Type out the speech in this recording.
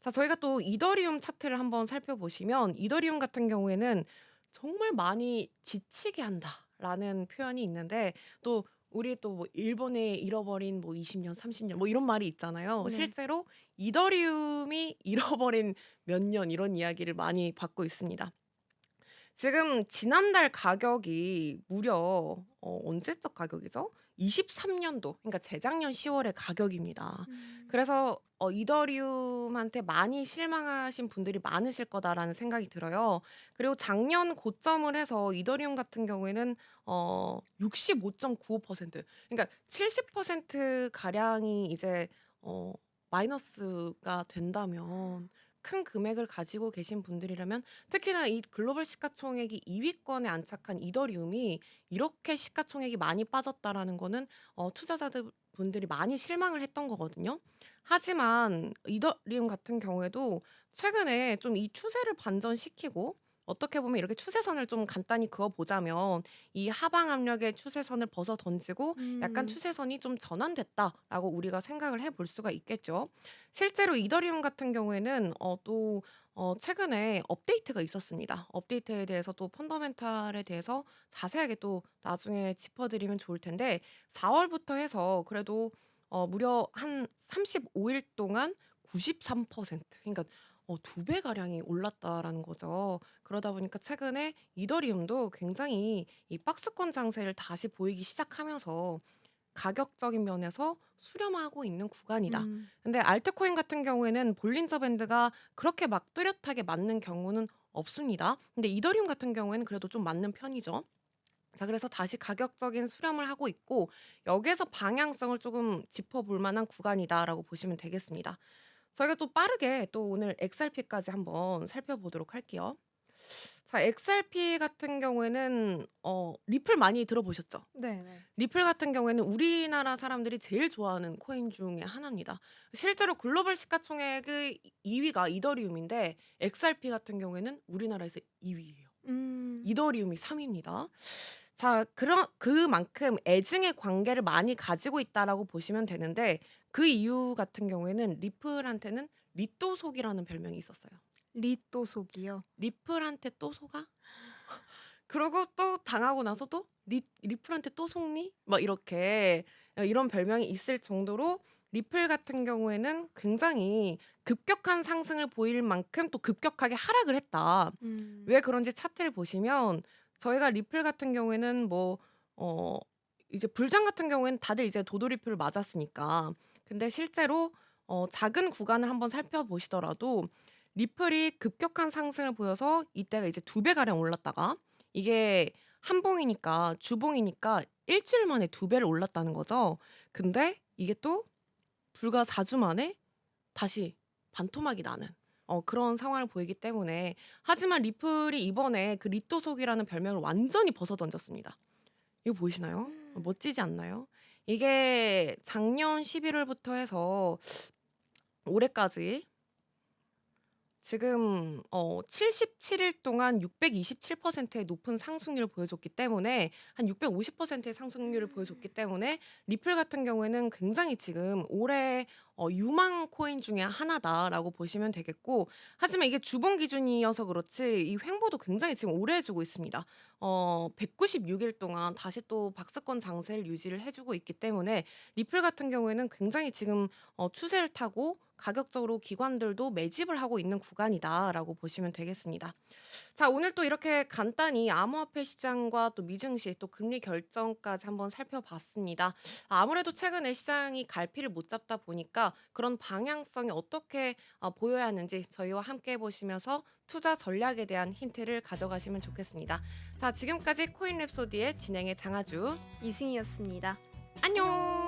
자, 저희가 또 이더리움 차트를 한번 살펴보시면 이더리움 같은 경우에는 정말 많이 지치게 한다라는 표현이 있는데 또 우리 또 뭐 일본에 잃어버린 뭐 20년, 30년 뭐 이런 말이 있잖아요. 네. 실제로 이더리움이 잃어버린 몇 년 이런 이야기를 많이 받고 있습니다. 지금 지난달 가격이 무려 언제적 가격이죠? 23년도 그러니까 재작년 10월의 가격입니다. 음. 그래서 이더리움한테 많이 실망하신 분들이 많으실 거다라는 생각이 들어요. 그리고 작년 고점을 해서 이더리움 같은 경우에는 65.95% 그러니까 70% 가량이 이제 어 마이너스가 된다면 큰 금액을 가지고 계신 분들이라면 특히나 이 글로벌 시가총액이 2위권에 안착한 이더리움이 이렇게 시가총액이 많이 빠졌다라는 거는 투자자들 분들이 많이 실망을 했던 거거든요. 하지만 이더리움 같은 경우에도 최근에 좀 이 추세를 반전시키고 어떻게 보면 이렇게 추세선을 좀 간단히 그어 보자면 이 하방 압력의 추세선을 벗어 던지고 약간 음. 추세선이 좀 전환됐다라고 우리가 생각을 해 볼 수가 있겠죠. 실제로 이더리움 같은 경우에는 또 최근에 업데이트가 있었습니다. 업데이트에 대해서 또 펀더멘탈에 대해서 자세하게 또 나중에 짚어 드리면 좋을 텐데 4 월부터 해서 그래도 무려 한 35일 동안 93% 그러니까 2배 가량이 올랐다라는 거죠. 그러다 보니까 최근에 이더리움도 굉장히 이 박스권 장세를 다시 보이기 시작하면서 가격적인 면에서 수렴하고 있는 구간이다. 음. 근데 알트코인 같은 경우에는 볼린저 밴드가 그렇게 막 뚜렷하게 맞는 경우는 없습니다. 근데 이더리움 같은 경우에는 그래도 좀 맞는 편이죠. 자, 그래서 다시 가격적인 수렴을 하고 있고 여기에서 방향성을 조금 짚어볼 만한 구간이다라고 보시면 되겠습니다. 저희가 또 빠르게 또 오늘 XRP까지 한번 살펴보도록 할게요. 자, XRP 같은 경우에는 리플 많이 들어보셨죠? 네네. 리플 같은 경우에는 우리나라 사람들이 제일 좋아하는 코인 중에 하나입니다. 실제로 글로벌 시가총액의 2 위가 이더리움인데 XRP 같은 경우에는 우리나라에서 2 위예요. 음. 이더리움이 3 위입니다. 자, 그만큼 애증의 관계를 많이 가지고 있다라고 보시면 되는데 그 이유 같은 경우에는 리플한테는 리또속이라는 별명이 있었어요. 리또속이요? "리플한테 또 속아?" 그러고 또 당하고 나서도 리플한테 또 속니?" 막 이렇게 이런 별명이 있을 정도로 리플 같은 경우에는 굉장히 급격한 상승을 보일 만큼 또 급격하게 하락을 했다. 음. 왜 그런지 차트를 보시면 저희가 리플 같은 경우에는 뭐 어 이제 불장 같은 경우에는 다들 이제 도돌이표를 맞았으니까. 근데 실제로 작은 구간을 한번 살펴보시더라도 리플이 급격한 상승을 보여서 이때가 이제 2배 가량 올랐다가 이게 한봉이니까 주봉이니까 일 주일 만에 2배를 올랐다는 거죠. 근데 이게 또 불과 4주 만에 다시 반토막이 나는 그런 상황을 보이기 때문에 하지만 리플이 이번에 그 리또속이라는 별명을 완전히 벗어던졌습니다. 이거 보이시나요? 멋지지 않나요? 이게 작년 11 월부터 해서 올해까지 지금 77일 동안 627%의 높은 상승률을 보여줬기 때문에 한 650%의 상승률을 보여줬기 때문에 리플 같은 경우에는 굉장히 지금 올해 유망 코인 중에 하나다라고 보시면 되겠고 하지만 이게 주봉 기준이어서 그렇지 이 횡보도 굉장히 지금 오래 해 주고 있습니다. 196일 동안 다시 또 박스권 장세를 유지를 해 주고 있기 때문에 리플 같은 경우에는 굉장히 지금 추세를 타고 가격적으로 기관들도 매집을 하고 있는 구간이다라고 보시면 되겠습니다. 자, 오늘 또 이렇게 간단히 암호화폐 시장과 또 미증시 또 금리 결정까지 한번 살펴봤습니다. 아무래도 최근에 시장이 갈피를 못 잡다 보니까 그런 방향성이 어떻게 보여야 하는지 저희와 함께 보시면서 투자 전략에 대한 힌트를 가져가시면 좋겠습니다. 자, 지금까지 코인 랩소디의 진행의 장아주 이승이었습니다. 안녕.